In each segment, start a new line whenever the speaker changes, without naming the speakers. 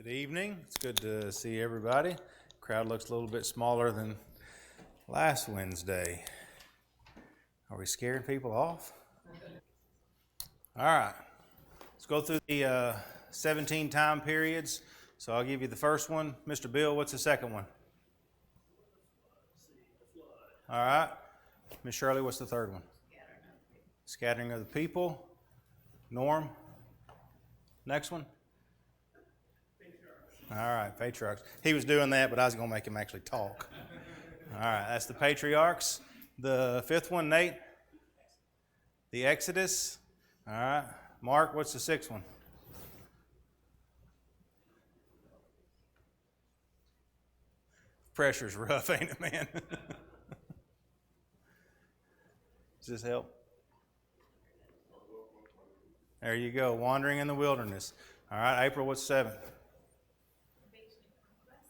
evening. It's good to see everybody. Crowd looks a little bit smaller than last Wednesday. Are we scaring people off? All right. Let's go through the 17 time periods. So I'll give you the first one. Mr. Bill, what's the second one? All right. Miss Shirley, what's the third one? Scattering of the people. Norm? Next one? All right, patriarchs. He was doing that, but I was going to make him actually talk. All right, that's the patriarchs. The fifth one, Nate? The Exodus. All right. Mark, what's the sixth one? Pressure's rough, ain't it, man? Does this help? There you go, wandering in the wilderness. All right, April, what's seventh?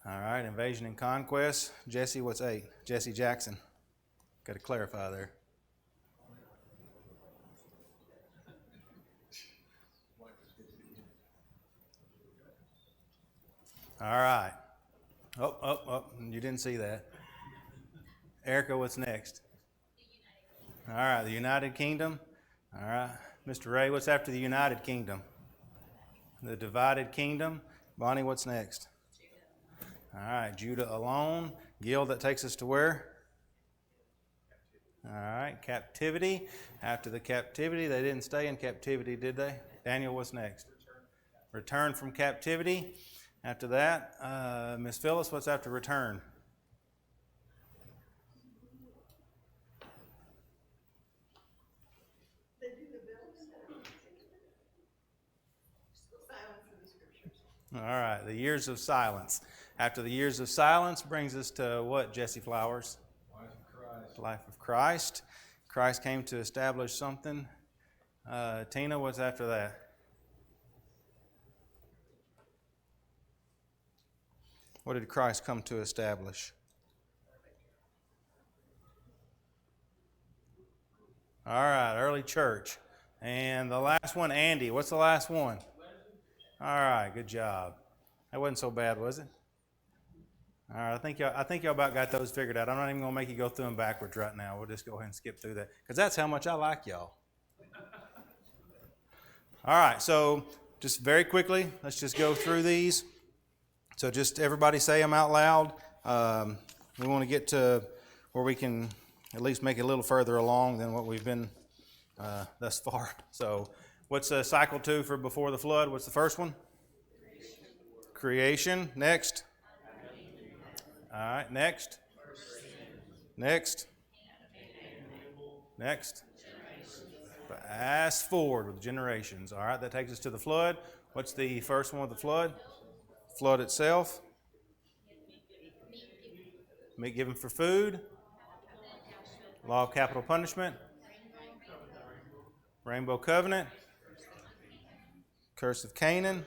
All right, invasion and conquest. Jesse, what's eight? Jesse Jackson. Got to clarify there. All right. Oh, you didn't see that. Erica, what's next? All right, the United Kingdom. All right. Mr. Ray, what's after the United Kingdom? The divided kingdom. Bonnie, what's next? All right, Judah alone. Gil, that takes us to where? All right, captivity. After the captivity, they didn't stay in captivity, did they? Daniel, what's next? Return from captivity. After that, Miss Phyllis, what's after return? All right, the years of silence. After the years of silence brings us to what, Jesse Flowers?
Life of Christ.
Life of Christ. Christ came to establish something. Tina, what's after that? What did Christ come to establish? All right, early church. And the last one, Andy. What's the last one? All right, good job. That wasn't so bad, was it? All right, I think y'all about got those figured out. I'm not even going to make you go through them backwards right now. We'll just go ahead and skip through that because that's how much I like y'all. All right, so just very quickly, let's just go through these. So just everybody say them out loud. We want to get to where we can at least make it a little further along than what we've been thus far. So what's cycle 2 for before the flood? What's the first one? Creation. Next. All right, next. Next. Next. Fast forward with generations. All right, that takes us to the flood. What's the first one with the flood? Flood itself. Meat given for food. Law of capital punishment. Rainbow covenant. Curse of Canaan.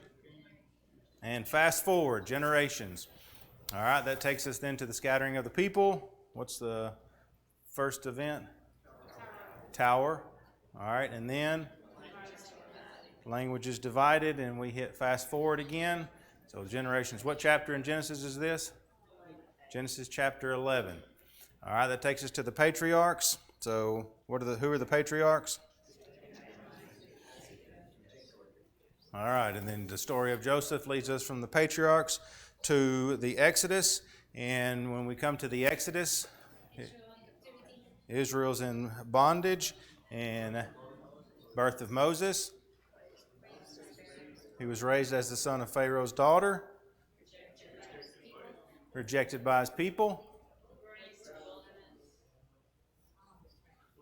And fast forward, generations. All right, that takes us then to the scattering of the people. What's the first event? Tower. All right, and then language is divided, and we hit fast forward again. So generations. What chapter in Genesis is this? Genesis chapter 11. All right, that takes us to the patriarchs. So who are the patriarchs? All right, and then the story of Joseph leads us from the patriarchs to the Exodus. And when we come to the Exodus, Israel's in bondage and birth of Moses. He was raised as the son of Pharaoh's daughter, rejected by his people.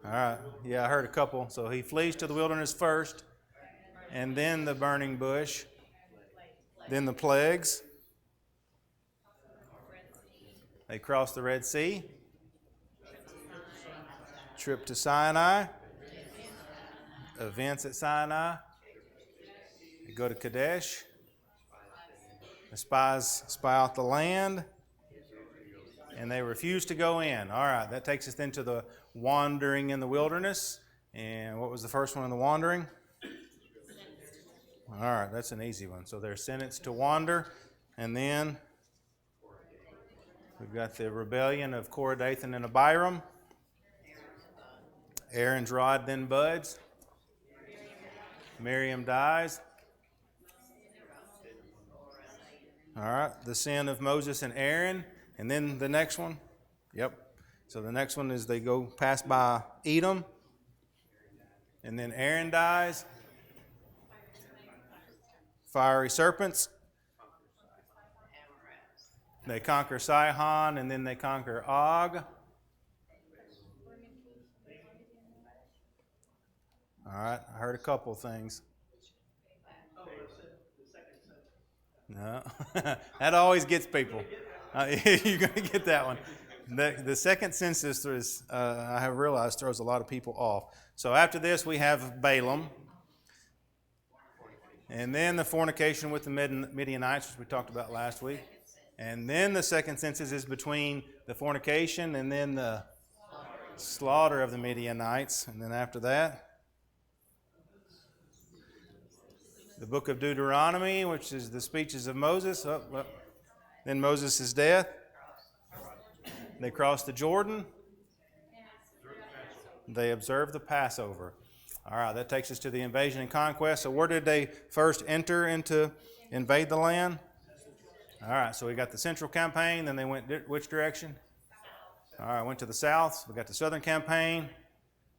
All right, yeah, I heard a couple. So he flees to the wilderness first, and then the burning bush, then the plagues. They cross the Red Sea, trip to Sinai, events at Sinai. They go to Kadesh. The spies spy out the land, and they refuse to go in. All right, that takes us then to the wandering in the wilderness. And what was the first one in the wandering? All right, that's an easy one. So they're sentenced to wander. And then we've got the rebellion of Korah, Dathan, and Abiram. Aaron's rod then buds. Miriam dies. All right, the sin of Moses and Aaron. And then the next one. Yep. So the next one is they go pass by Edom. And then Aaron dies. Fiery serpents. They conquer Sihon, and then they conquer Og. All right, I heard a couple things. No, that always gets people. You're going to get that one. The second census is, I have realized, throws a lot of people off. So after this, we have Balaam. And then the fornication with the Midianites, which we talked about last week. And then the second census is between the fornication and then the slaughter of the Midianites. And then after that, the book of Deuteronomy, which is the speeches of Moses. Then Moses' death. They cross the Jordan. They observe the Passover. All right, that takes us to the invasion and conquest. So where did they first enter into invade the land? All right, so we got the central campaign. Then they went which direction? All right, went to the south. We got the southern campaign.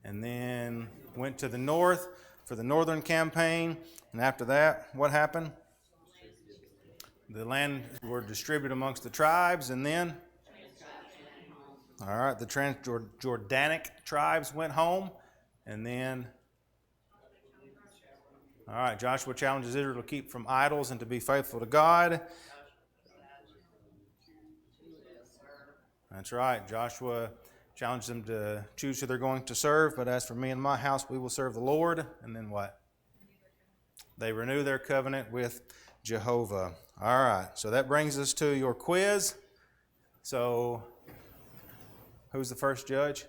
And then went to the north for the northern campaign. And after that, what happened? The land were distributed amongst the tribes. And then, all right, the Transjordanic tribes went home. And then, all right, Joshua challenges Israel to keep from idols and to be faithful to God. That's right. Joshua challenged them to choose who they're going to serve. But as for me and my house, we will serve the Lord. And then what? They renew their covenant with Jehovah. All right. So that brings us to your quiz. So who's the first judge?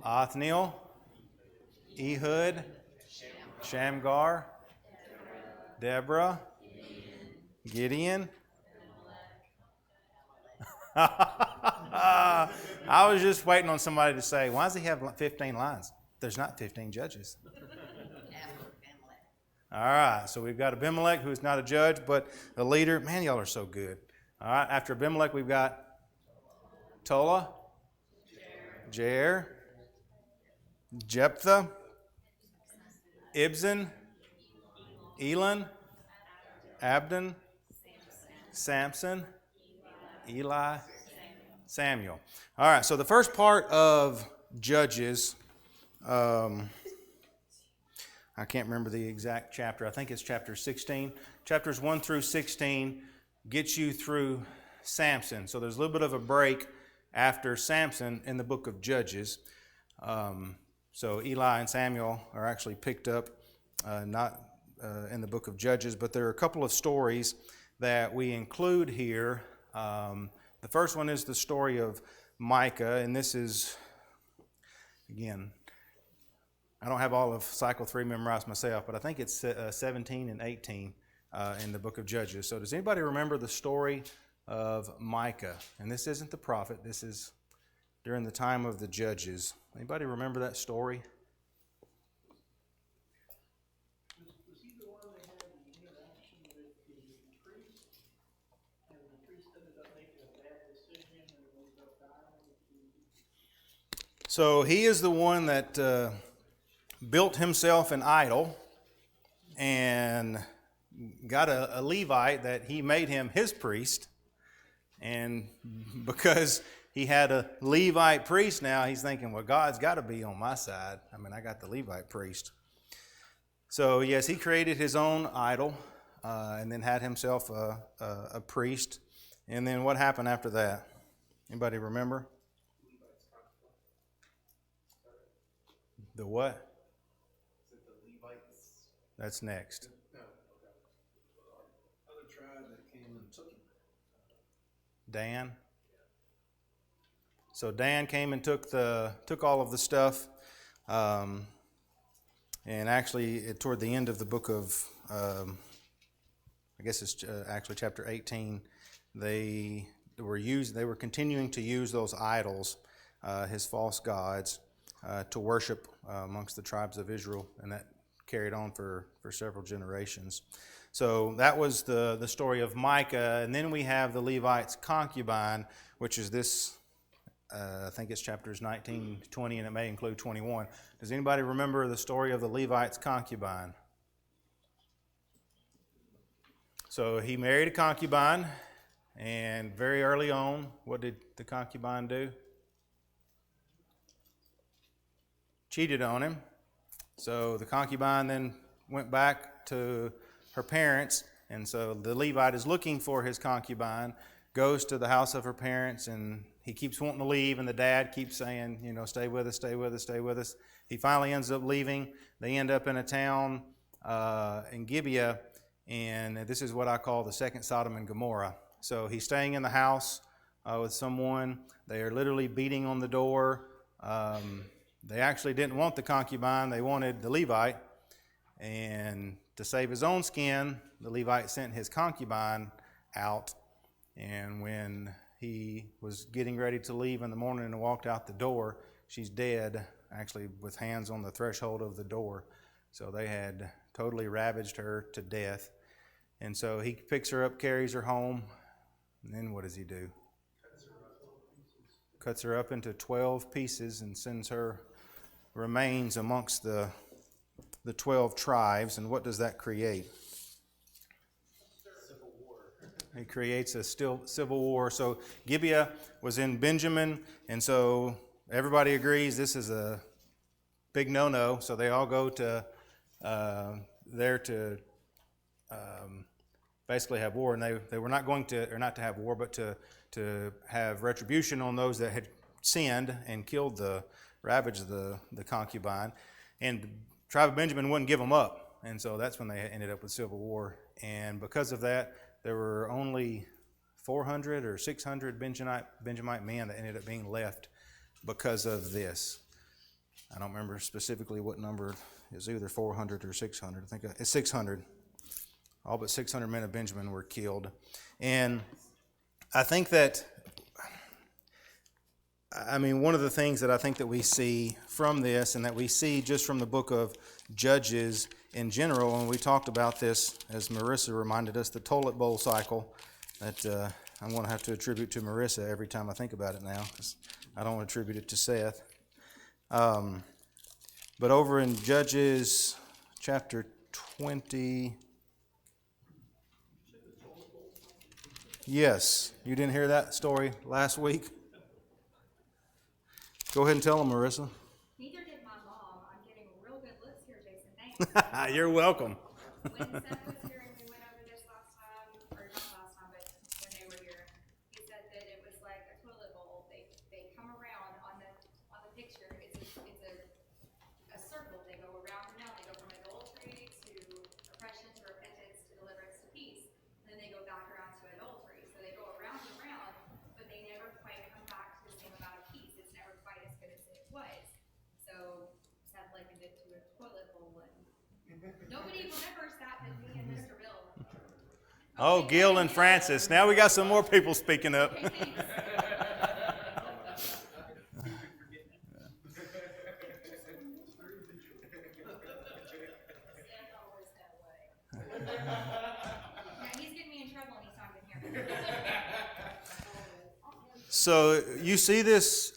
Othniel, Ehud, Shamgar, Deborah, Gideon. I was just waiting on somebody to say, why does he have 15 lines? There's not 15 judges. All right, so we've got Abimelech, who's not a judge, but a leader. Man, y'all are so good. All right, after Abimelech, we've got Tola, Jair, Jephthah, Ibzan, Elon, Abdon, Samson, Eli, Samuel. All right, so the first part of Judges, I can't remember the exact chapter. I think it's chapter 16. Chapters 1 through 16 get you through Samson. So there's a little bit of a break after Samson in the book of Judges. So Eli and Samuel are actually picked up, not in the book of Judges, but there are a couple of stories that we include here. The first one is the story of Micah, and this is, again, I don't have all of Cycle 3 memorized myself, but I think it's 17 and 18 in the book of Judges. So does anybody remember the story of Micah? And this isn't the prophet, this is during the time of the Judges. Anybody remember that story?
Was he the one that had the interaction with the priest? And the priest ended up making a bad decision and ended up dying?
So he is the one that built himself an idol and got a Levite that he made him his priest. And because he had a Levite priest now, he's thinking, well, God's got to be on my side. I mean, I got the Levite priest. So, yes, he created his own idol and then had himself a priest. And then what happened after that? Anybody remember? The what? That's next.
No. Other tribe that came and took him.
Dan. So Dan came and took all of the stuff, and actually toward the end of the book of I guess it's actually chapter 18, they were continuing to use those idols, his false gods, to worship amongst the tribes of Israel, and that carried on for several generations. So that was the story of Micah, and then we have the Levite's concubine, which is this, I think it's chapters 19, 20, and it may include 21. Does anybody remember the story of the Levite's concubine? So he married a concubine, and very early on, what did the concubine do? Cheated on him. So the concubine then went back to her parents, and so the Levite is looking for his concubine, goes to the house of her parents, and he keeps wanting to leave, and the dad keeps saying, stay with us, stay with us, stay with us. He finally ends up leaving. They end up in a town in Gibeah, and this is what I call the second Sodom and Gomorrah. So he's staying in the house with someone. They are literally beating on the door. They actually didn't want the concubine. They wanted the Levite. And to save his own skin, the Levite sent his concubine out. And when he was getting ready to leave in the morning and walked out the door, she's dead, actually with hands on the threshold of the door. So they had totally ravaged her to death. And so he picks her up, carries her home, and then what does he do? Cuts her up into 12 pieces and sends her remains amongst the 12 tribes. And what does that create?
Civil war.
It creates a civil war. So Gibeah was in Benjamin, and so everybody agrees this is a big no-no. So they all go to there to basically have war, and they were not going to, or not to have war, but to have retribution on those that had sinned and ravaged the concubine. And the tribe of Benjamin wouldn't give them up, and so that's when they ended up with civil war. And because of that, there were only 400 or 600 Benjamite men that ended up being left because of this. I don't remember specifically what number. It was either 400 or 600. I think it's 600. All but 600 men of Benjamin were killed. And I think that, one of the things that I think that we see from this, and that we see just from the book of Judges in general, and we talked about this, as Marissa reminded us, the toilet bowl cycle, that I'm going to have to attribute to Marissa every time I think about it now, because I don't want to attribute it to Seth. But over in Judges chapter 20... Yes, you didn't hear that story last week? Go ahead and tell them, Marissa.
Neither did my mom. I'm getting real good looks here, Jason. Thanks.
You're welcome.
When Seth was here and we went over this last time, or not last time, but when they were here, he said that it was like a toilet bowl. They come around on the picture. It's a circle. They go around and around. They go from adultery to oppression to repentance to deliverance to peace. And then they go back around to adultery. So they go around and around, but they never quite come back to the same amount of peace. It's never quite as good as it was. So Seth likened it to a toilet bowl. And nobody remembers that but me and Mr. Bill.
Oh, Gil and Francis. Now we got some more people speaking up.
Okay, thanks. Seth always that way. Now he's getting me in trouble and he's not even here.
So you see this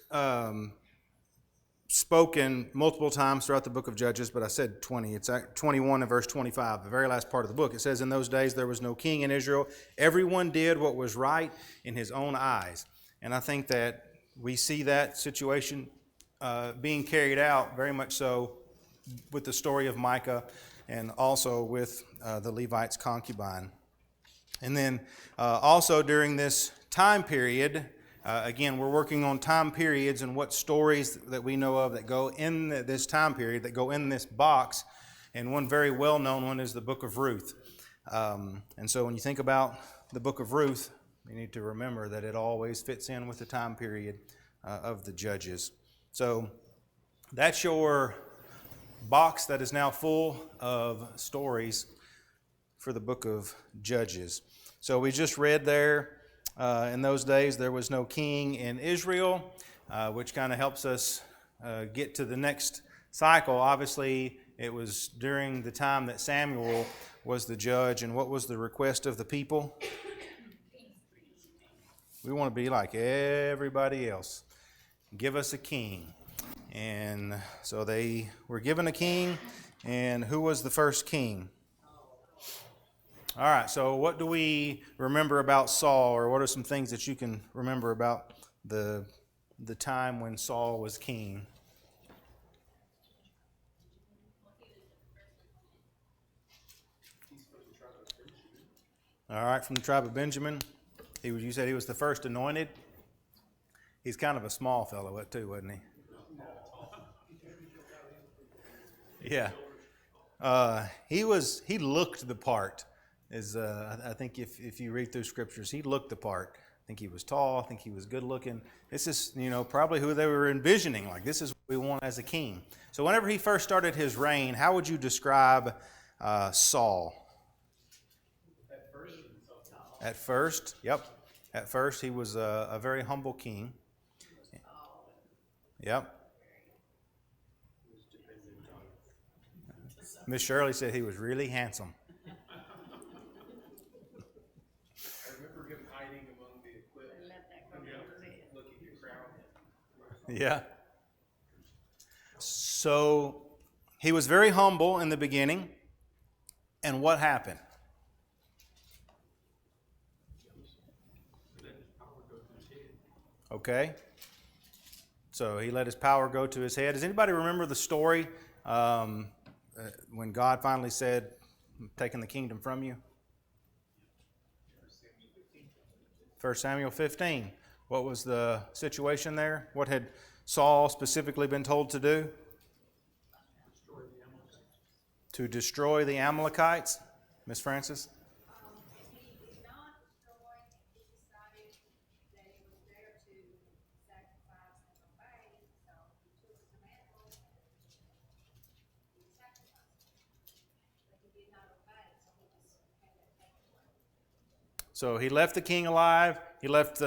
spoken multiple times throughout the book of Judges, but I said 20. It's 21 and verse 25, the very last part of the book. It says, "In those days there was no king in Israel. Everyone did what was right in his own eyes." And I think that we see that situation being carried out very much so with the story of Micah and also with the Levite's concubine. And then also during this time period, again, we're working on time periods and what stories that we know of that go in this time period, that go in this box. And one very well-known one is the book of Ruth. And so when you think about the book of Ruth, you need to remember that it always fits in with the time period of the Judges. So that's your box that is now full of stories for the book of Judges. So we just read there, in those days there was no king in Israel, which kind of helps us get to the next cycle. Obviously, it was during the time that Samuel was the judge, and what was the request of the people? We want to be like everybody else. Give us a king. And so they were given a king, and who was the first king? All right, so what do we remember about Saul, or what are some things that you can remember about the time when Saul was king? All right, from the tribe of Benjamin. You said he was the first anointed? He's kind of a small fellow, too, wasn't he? Yeah. He looked the part. I think if you read through scriptures, he looked the part. I think he was tall. I think he was good looking. This is, probably who they were envisioning. Like, this is what we want as a king. So whenever he first started his reign, how would you describe Saul? At first, yep. At first, he was a very humble king. Yep. Miss Shirley said he was really handsome.
I remember him hiding among the equipment. Look at your crowd.
Yeah. So he was very humble in the beginning. And what happened? Okay. So he let his power go to his head. Does anybody remember the story when God finally said, "I'm taking the kingdom from you"? 1 Samuel 15. What was the situation there? What had Saul specifically been told to do? To destroy the Amalekites. Miss Francis?
If he did not destroy, he decided that it was better to sacrifice and obey, so he took some animals and he sacrificed them. But he did not obey, so he just had that taken away.
So he left the king alive. He left,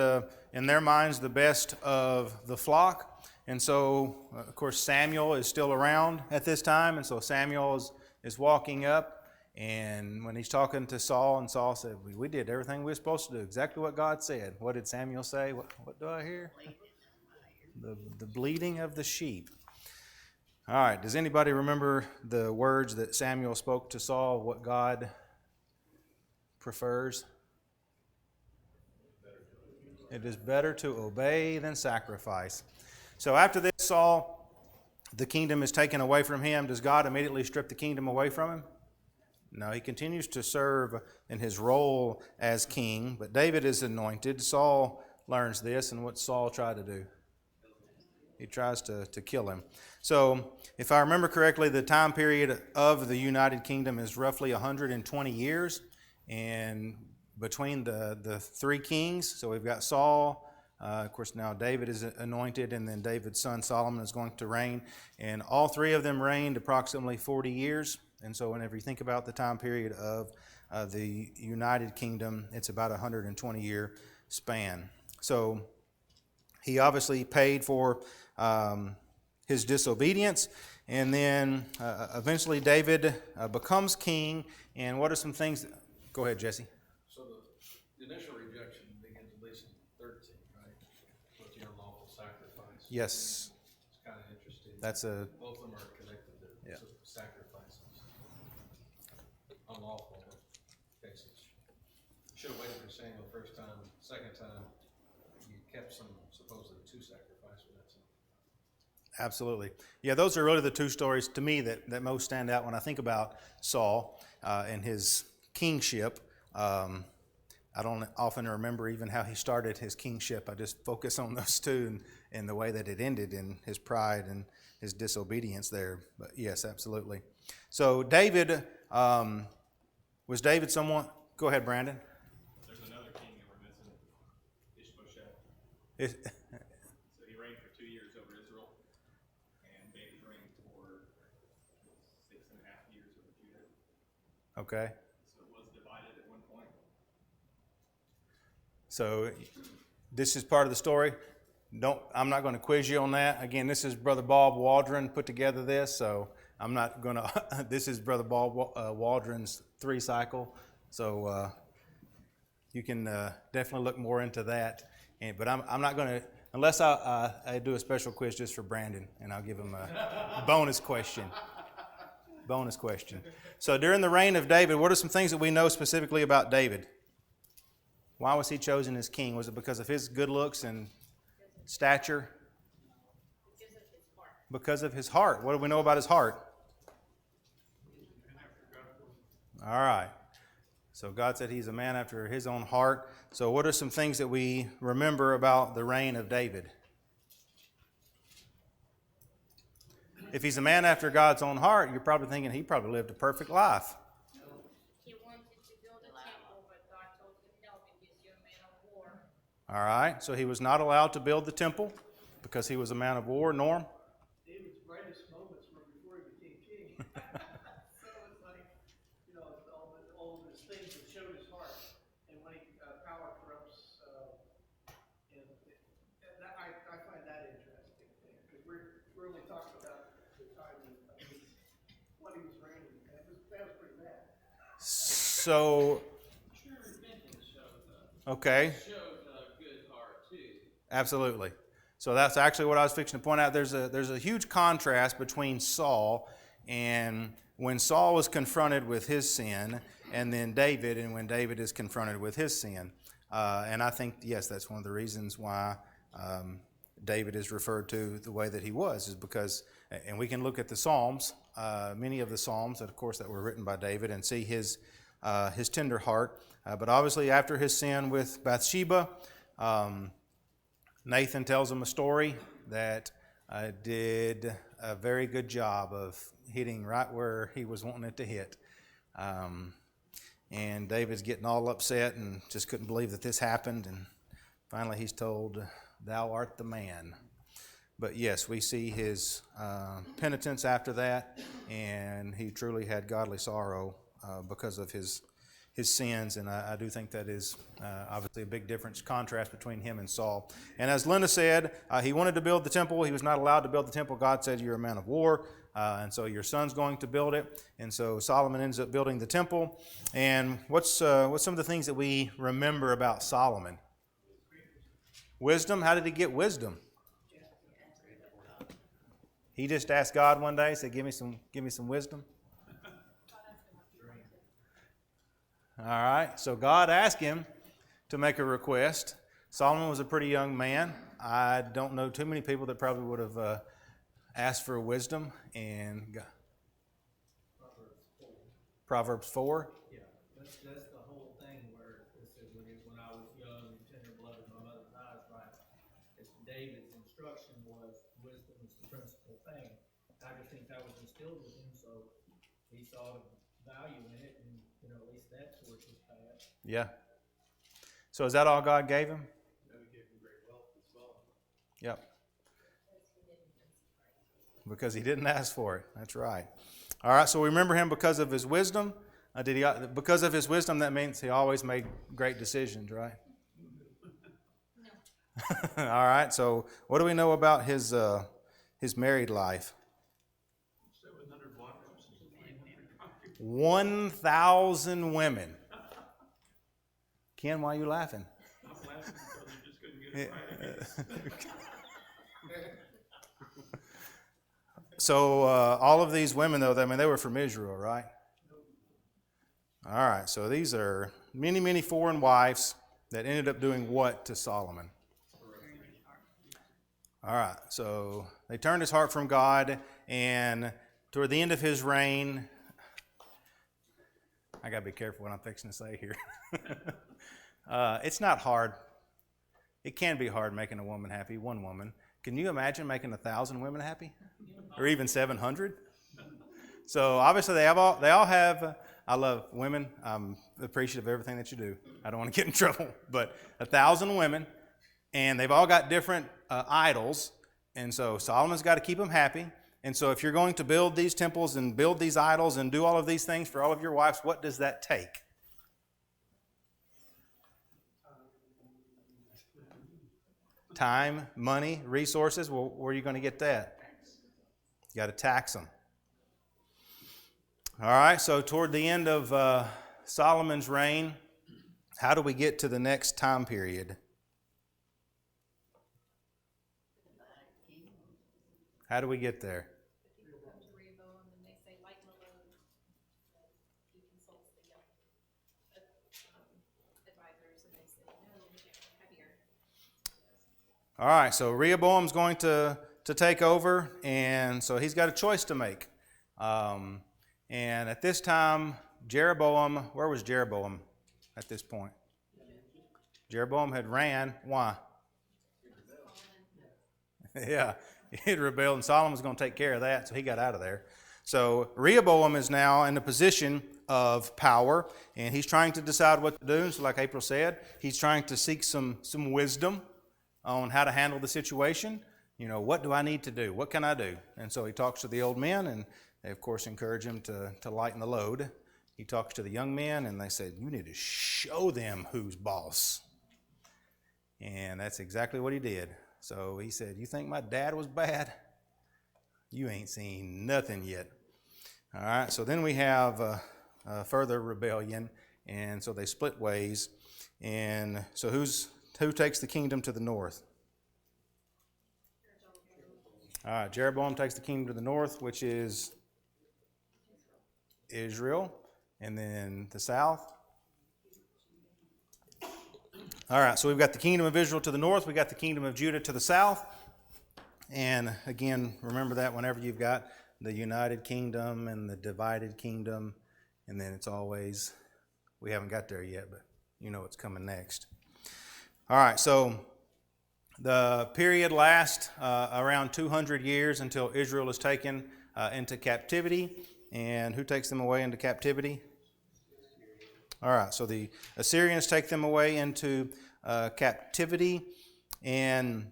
in their minds, the best of the flock. And so, of course, Samuel is still around at this time. And so Samuel is walking up. And when he's talking to Saul, and Saul said, we did everything we were supposed to do, exactly what God said. What did Samuel say? What do I hear? The bleating of the sheep. All right. Does anybody remember the words that Samuel spoke to Saul, what God prefers? It is better to obey than sacrifice. So after this, Saul, the kingdom is taken away from him. Does God immediately strip the kingdom away from him? No, he continues to serve in his role as king, but David is anointed. Saul learns this, and what Saul tried to do? He tries to kill him. So, if I remember correctly, the time period of the United Kingdom is roughly 120 years, and between the three kings, so we've got Saul, of course now David is anointed, and then David's son Solomon is going to reign, and all three of them reigned approximately 40 years. And so whenever you think about the time period of the United Kingdom, it's about a 120-year span. So he obviously paid for his disobedience, and then eventually David becomes king. And what are some things? Go ahead, Jesse.
So the initial rejection begins at least in 13, right? With the unlawful sacrifice.
Yes.
It's kind of interesting.
Both
of them are connected to sacrifices. Unlawful cases. Should have waited for Samuel first time. Second time, you kept some supposedly two sacrifices. That's it.
Absolutely. Yeah, those are really the two stories to me that most stand out when I think about Saul and his kingship. I don't often remember even how he started his kingship. I just focus on those two and the way that it ended in his pride and his disobedience there. But yes, absolutely. So David, was David someone? Go ahead, Brandon.
There's another king that we're missing, Ishbosheth. So he reigned for 2 years over Israel, and David reigned for 6.5 years over Judah.
Okay.
So it was
So this is part of the story. I'm not going to quiz you on that. Again, this is Brother Bob Waldron put together this, so I'm not going to. This is Brother Bob Waldron's 3 cycle, so you can definitely look more into that. But I'm not going to, unless I do a special quiz just for Brandon, and I'll give him a bonus question. Bonus question. So during the reign of David, what are some things that we know specifically about David? Why was he chosen as king? Was it because of his good looks and stature? Because of his heart. What do we know about his heart? All right. So God said he's a man after his own heart. So what are some things that we remember about the reign of David? If he's a man after God's own heart, you're probably thinking he probably lived a perfect life.
He wanted to build a temple, but God told him no because you're a man of war.
All right. So he was not allowed to build the temple because he was a man of war. Norm?
David's brightest moments were before he became king. So it's like, all those things that showed his heart. And when power corrupts, and that, I find that interesting, because we're only talking about the time when he was reigning. That was pretty bad.
So,
True repentance shows
okay.
shows a good heart too.
Absolutely. So that's actually what I was fixing to point out. There's a huge contrast between Saul and when Saul was confronted with his sin, and then David, and when David is confronted with his sin. And I think, yes, that's one of the reasons why David is referred to the way that he was, is because, and we can look at the Psalms, many of the Psalms, that, of course, that were written by David, and see his tender heart. But obviously, after his sin with Bathsheba, Nathan tells him a story that did a very good job of hitting right where he was wanting it to hit. And David's getting all upset and just couldn't believe that this happened. And finally he's told, "Thou art the man." But yes, we see his penitence after that, and he truly had godly sorrow because of his sins, and I do think that is obviously a big difference, contrast between him and Saul. And as Linda said, he wanted to build the temple. He was not allowed to build the temple. God said, "You're a man of war, and so your son's going to build it." And so Solomon ends up building the temple. And what's some of the things that we remember about Solomon? Wisdom. How did he get wisdom? He just asked God one day, said, give me some wisdom." All right, so God asked him to make a request. Solomon was a pretty young man. I don't know too many people that probably would have asked for wisdom. And Proverbs 4.
Yeah, that's the whole thing where it says, when I was young and tender blooded, my mother's eyes, right? It's David's instruction was wisdom is the principal thing. I just think that was instilled with him, so he saw the value in it, and at least that towards his path.
Yeah. So is that all God gave him?
No, he gave him great wealth as well.
Yep. Because he didn't ask for it. That's right. All right, so we remember him because of his wisdom. Because of his wisdom, that means he always made great decisions, right? No. All right, so what do we know about his married life?
700 wives, 900 concubines.
1,000 women. Ken, why are you laughing?
I'm laughing because he just couldn't get it right.
So all of these women, though, they were from Israel, right? All right, so these are many, many foreign wives that ended up doing what to Solomon? All right, so they turned his heart from God, and toward the end of his reign, I got to be careful what I'm fixing to say here. It's not hard. It can be hard making a woman happy, one woman. Can you imagine making 1,000 women happy? Or even 700? So obviously they all have, I love women. I'm appreciative of everything that you do. I don't want to get in trouble. But 1,000 women, and they've all got different idols. And so Solomon's got to keep them happy. And so if you're going to build these temples and build these idols and do all of these things for all of your wives, what does that take? Time, money, resources. Well, where are you going to get that? You got to tax them. All right, so toward the end of Solomon's reign, how do we get to the next time period? How do we get there?
People come to Rehoboam and they say, lighten the load. He consults the advisors and they say, no, heavier.
All right, so Rehoboam's going to take over, and so he's got a choice to make. And at this time, Jeroboam, where was Jeroboam at this point? Jeroboam had ran. Why? Yeah, he had rebelled, and Solomon was going to take care of that, so he got out of there. So Rehoboam is now in a position of power, and he's trying to decide what to do. So like April said, he's trying to seek some wisdom on how to handle the situation. You know, what do I need to do? What can I do? And so he talks to the old men, and they, of course, encourage him to lighten the load. He talks to the young men, and they said, you need to show them who's boss. And that's exactly what he did. So he said, you think my dad was bad? You ain't seen nothing yet. All right, so then we have a further rebellion, and so they split ways. And so who takes the kingdom to the north? All right, Jeroboam takes the kingdom to the north, which is Israel, and then the south. All right, so we've got the kingdom of Israel to the north, we've got the kingdom of Judah to the south. And again, remember that whenever you've got the united kingdom and the divided kingdom, and then it's always, we haven't got there yet, but you know what's coming next. All right, so the period lasts around 200 years until Israel is taken into captivity. And who takes them away into captivity? All right, so the Assyrians take them away into captivity, and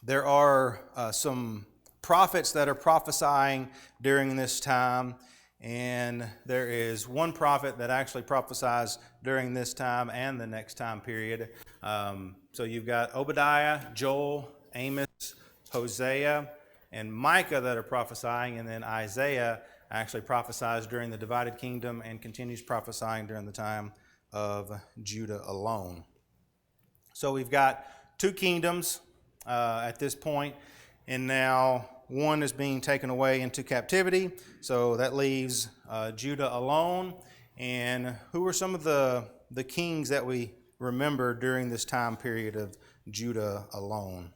there are some prophets that are prophesying during this time, and there is one prophet that actually prophesies during this time and the next time period. So you've got Obadiah, Joel, Amos, Hosea, and Micah that are prophesying, and then Isaiah actually prophesies during the divided kingdom and continues prophesying during the time of Judah alone. So we've got two kingdoms at this point, and now one is being taken away into captivity, so that leaves Judah alone. And who are some of the kings that we remember during this time period of Judah alone?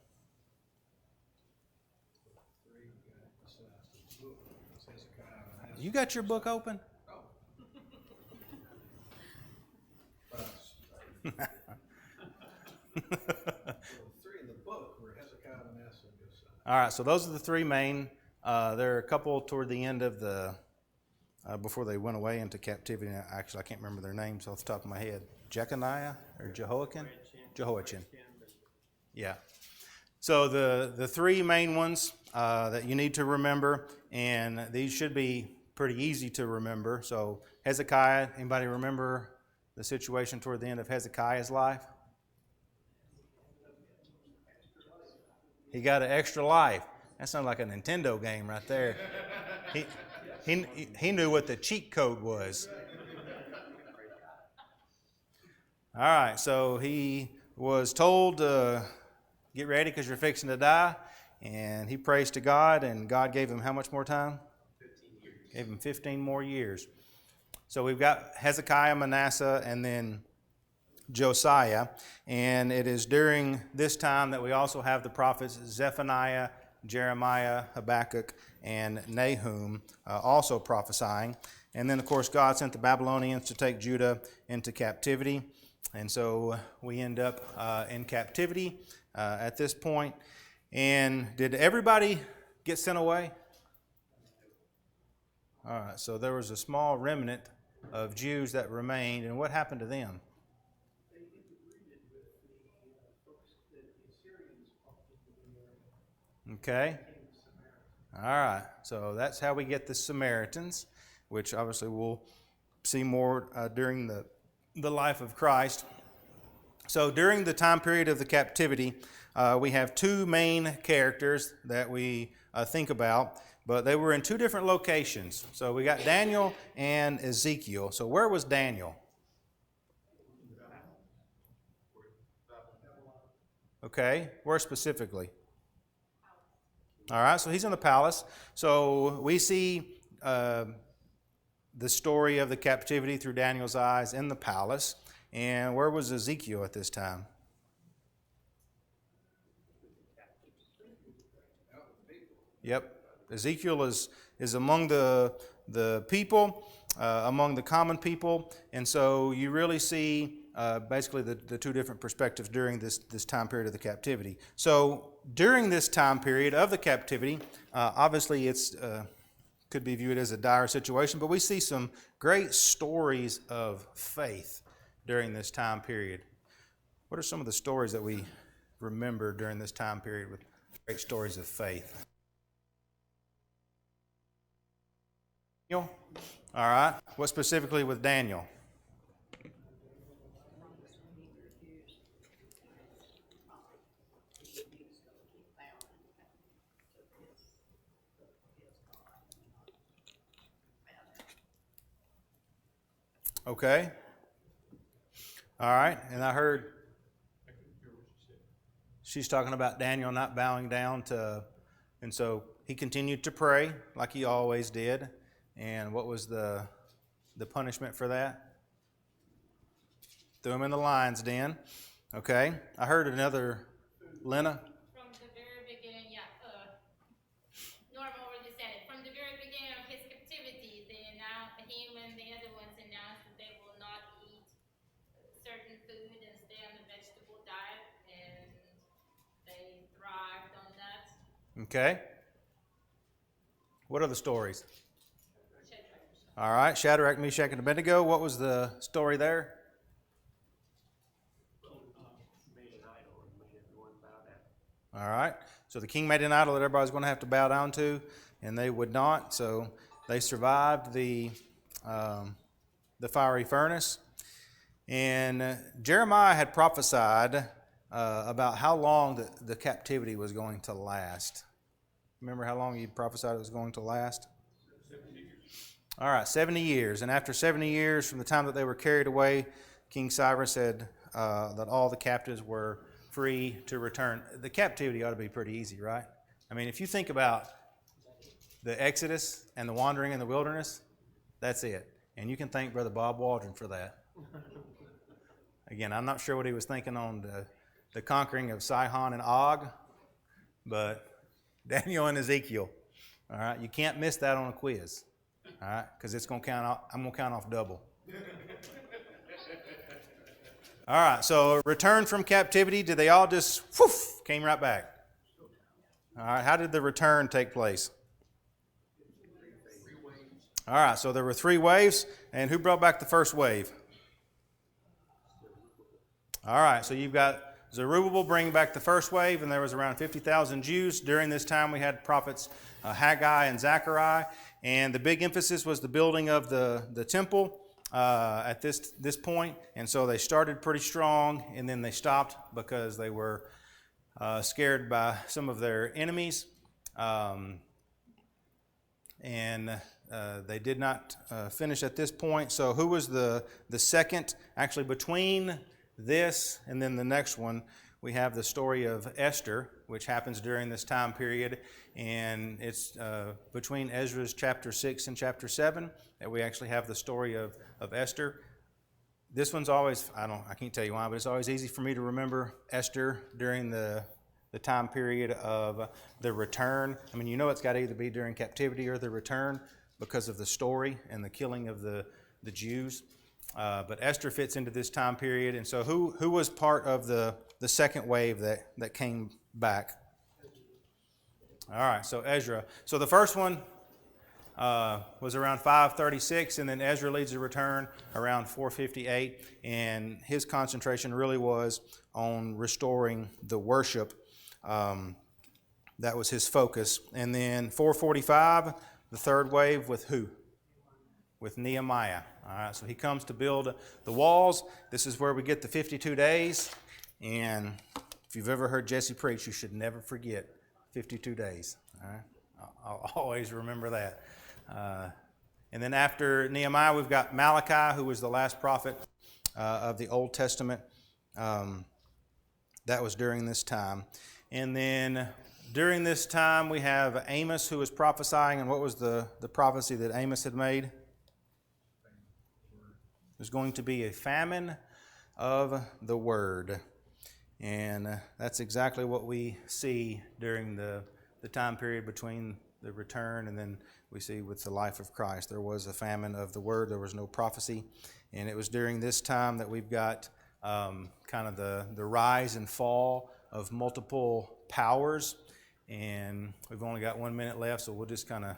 You got your book open?
Three in the book were Hezekiah, Manasseh, and Josiah.
All right, so those are the three main. There are a couple toward the end of the, before they went away into captivity. Actually, I can't remember their names off the top of my head. Jeconiah or Jehoiakim? Jehoiachin. Yeah. So the three main ones that you need to remember, and these should be pretty easy to remember. So Hezekiah, anybody remember the situation toward the end of Hezekiah's life? He got an extra life. That sounds like a Nintendo game right there. He knew what the cheat code was. All right, so he was told to get ready because you're fixing to die, and he prays to God, and God gave him how much more time?
15 years.
Gave him 15 more years. So we've got Hezekiah, Manasseh, and then Josiah. And it is during this time that we also have the prophets Zephaniah, Jeremiah, Habakkuk, and Nahum also prophesying. And then, of course, God sent the Babylonians to take Judah into captivity. And so we end up in captivity at this point. And did everybody get sent away? All right, so there was a small remnant of Jews that remained, and what happened to them?
They interbreeded with the folks that the Assyrians popped into the area.
Okay.
Became the Samaritans.
All right, so that's how we get the Samaritans, which obviously we'll see more during the life of Christ. So during the time period of the captivity, we have two main characters that we think about, but they were in two different locations. So we got Daniel and Ezekiel. So where was Daniel? Okay, where specifically? All right, so he's in the palace. So we see the story of the captivity through Daniel's eyes in the palace. And where was Ezekiel at this time? Yep, Ezekiel is among the people, among the common people, and so you really see basically the two different perspectives during this time period of the captivity. So during this time period of the captivity, obviously it's could be viewed as a dire situation, but we see some great stories of faith during this time period. What are some of the stories that we remember during this time period with great stories of faith? Daniel? All right. What specifically with Daniel? Okay. All right. And I heard she's talking about Daniel not bowing down to, and so he continued to pray like he always did. And what was the punishment for that? Threw him in the lion's den. Okay. I heard another, Lena.
From the very beginning, Norma already said it. From the very beginning of his captivity, him and the other ones announced that they will not eat certain food and stay on the vegetable diet, and they thrived on that.
Okay. What are the stories? All right, Shadrach, Meshach, and Abednego. What was the story there? All right, so the king made an idol that everybody was going to have to bow down to, and they would not. So they survived the fiery furnace. And Jeremiah had prophesied about how long the captivity was going to last. Remember how long he prophesied it was going to last?
70 years.
All right, 70 years. And after 70 years from the time that they were carried away, King Cyrus said that all the captives were free to return. The captivity ought to be pretty easy, right? I mean, if you think about the Exodus and the wandering in the wilderness, that's it. And you can thank Brother Bob Waldron for that. Again, I'm not sure what he was thinking on the conquering of Sihon and Og, but Daniel and Ezekiel. All right, you can't miss that on a quiz. All right, because it's going to count off. I'm going to count off double. All right, so return from captivity. Did they all just came right back? All right, how did the return take place? All right, so there were 3 waves, and who brought back the first wave? All right, so you've got Zerubbabel bringing back the first wave, and there was around 50,000 Jews. During this time, we had prophets Haggai and Zechariah, and the big emphasis was the building of the temple at this point, and so they started pretty strong, and then they stopped because they were scared by some of their enemies, and they did not finish at this point. So who was the second? Actually, between this and then the next one, we have the story of Esther, which happens during this time period, and it's between Ezra's chapter 6 and chapter 7 that we actually have the story of Esther. This one's always, I can't tell you why, but it's always easy for me to remember Esther during the time period of the return. I mean, you know it's got to either be during captivity or the return because of the story and the killing of the Jews. But Esther fits into this time period. And so who was part of the second wave that came back? All right, so Ezra. So the first one was around 536, and then Ezra leads the return around 458. And his concentration really was on restoring the worship. That was his focus. And then 445, the third wave with who? With Nehemiah. All right, so he comes to build the walls. This is where we get the 52 days. And if you've ever heard Jesse preach, you should never forget 52 days. All right? I'll always remember that. And then after Nehemiah, we've got Malachi, who was the last prophet of the Old Testament. That was during this time. And then during this time, we have Amos, who was prophesying. And what was the prophecy that Amos had made? There's going to be a famine of the word. And that's exactly what we see during the time period between the return and then we see with the life of Christ. There was a famine of the word. There was no prophecy. And it was during this time that we've got kind of the rise and fall of multiple powers. And we've only got 1 minute left, so we'll just kind of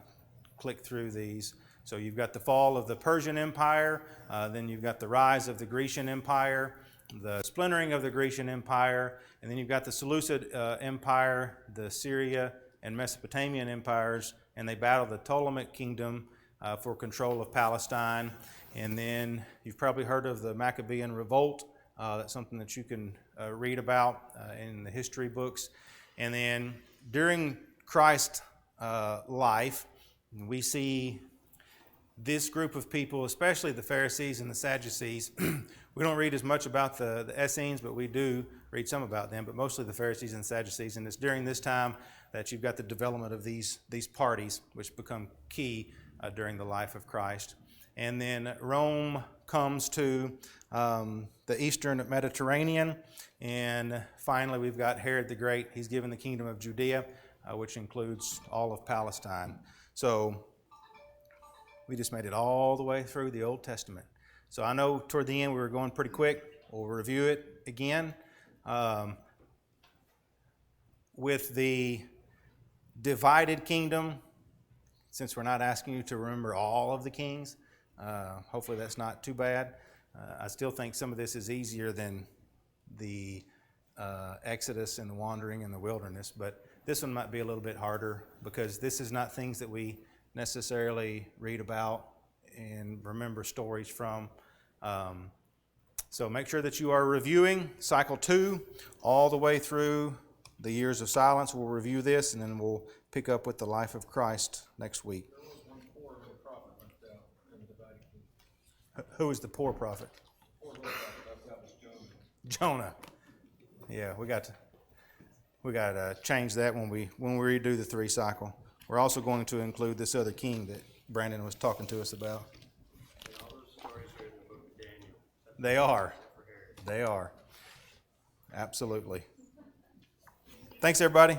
click through these. So you've got the fall of the Persian Empire, then you've got the rise of the Grecian Empire, the splintering of the Grecian Empire, and then you've got the Seleucid Empire, the Syria and Mesopotamian empires, and they battled the Ptolemaic kingdom for control of Palestine. And then you've probably heard of the Maccabean Revolt. That's something that you can read about in the history books. And then during Christ's life, we see this group of people, especially the Pharisees and the Sadducees. We don't read as much about the Essenes, but we do read some about them, but mostly the Pharisees and the Sadducees. And it's during this time that you've got the development of these parties, which become key during the life of Christ. And then Rome comes to the eastern Mediterranean. And finally, we've got Herod the Great. He's given the kingdom of Judea, which includes all of Palestine. So we just made it all the way through the Old Testament. So I know toward the end we were going pretty quick. We'll review it again. With the divided kingdom, since we're not asking you to remember all of the kings, hopefully that's not too bad. I still think some of this is easier than the Exodus and the wandering in the wilderness, but this one might be a little bit harder because this is not things that we necessarily read about and remember stories from. So make sure that you are reviewing cycle 2 all the way through the years of silence. We'll review this and then we'll pick up with the life of Christ next week.
There was one poor little prophet went out in the divided kingdom.
Who is the poor prophet?
Poor little prophet, that was Jonah.
Jonah. Yeah, we got to change that when we redo the 3 cycle. We're also going to include this other king that Brandon was talking to us about.
And all those stories are in the book of Daniel.
They are. They are. Absolutely. Thanks, everybody.